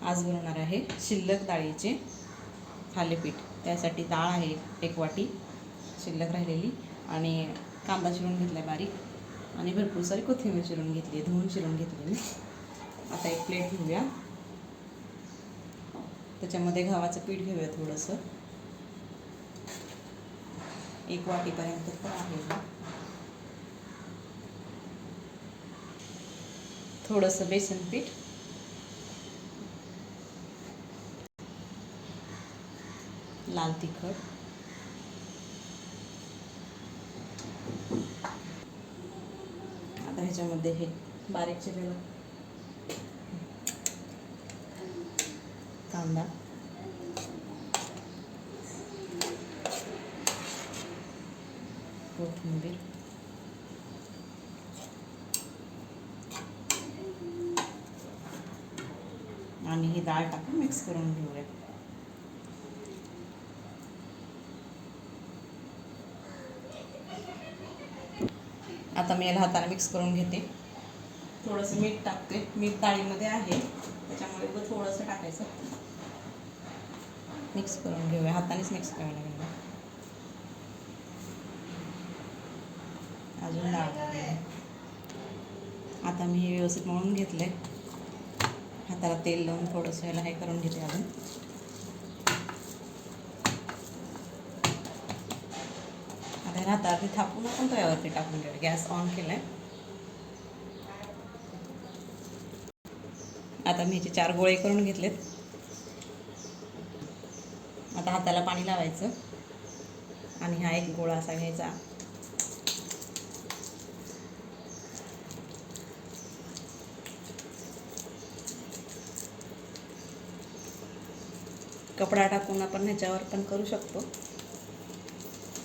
आज बनवणार आहे शिल्लक डाळीचे थालीपीठ। त्यासाठी डाळ आहे 1 वाटी शिल्लक राहिलेली आणि कांदा चिरून घेतला बारीक आणि भरपूर सारी कोथिंबीर चिरून घेतली, धुवून चिरून घेतली मी। आता एक प्लेट घेऊया, त्याच्यामध्ये गव्हाचं पीठ घेऊया थोडंसं, 1 वाटीपर्यंत तर आहे। थोडंसं बेसन पीठ, लाल तिखट, आता ह्याच्यामध्ये हे बारीक चिरलेला कांदा, कोथिंबीर, आणि ही डाळ टाकून मिक्स करून घेऊया। आता मी याला हाताने मिक्स करून घेते। थोडंसं मीठ टाकते, मीठ डाळीमध्ये आहे त्याच्यामुळे थोडंसं टाकायचं। मिक्स करून घेऊया, हातानेच मिक्स करायला लागेल। अजून डाळ, आता मी हे व्यवस्थित मळून घेतले, हाताला तेल लावून थोडंसं याला हे करून घेते। अजून आता हातावरती थापून आपण तव्यावरती टाकून घेऊया। गॅस ऑन केलाय। आता मी ह्याचे 4 गोळे करून घेतलेत। आता हाताला पाणी लावायचं आणि हा एक गोळा असा घ्यायचा, कपडा टाकून आपण ह्याच्यावर पण करू शकतो,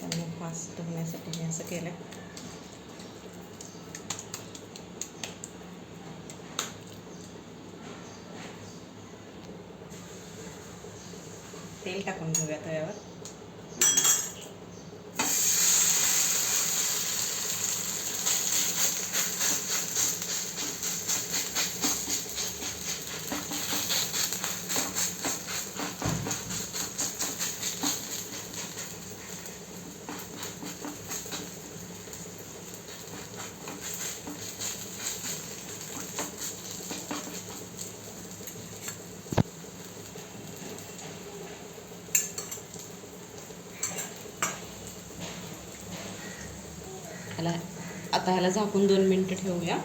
पण फास्ट होण्यासाठी मी असं केलं। तेल टाकून घेऊया तव्यावर, आता ह्याला झाकून 2 मिनिटं ठेवूया।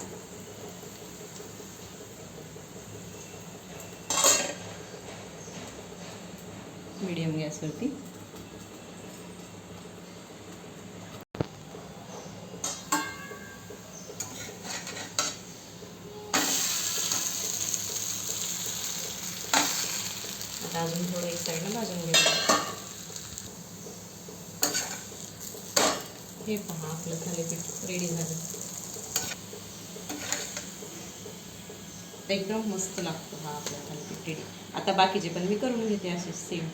मीडियम गॅसवरती। आता अजून थोडं एक साईडला भाजून घेऊया। हे पहा, आपलं थालीपीठ रेडी झालं। एकदम मस्त लागतो हा आपला थालीपीठ रेडी। आता बाकीचे पण मी करून घेते असे सेम।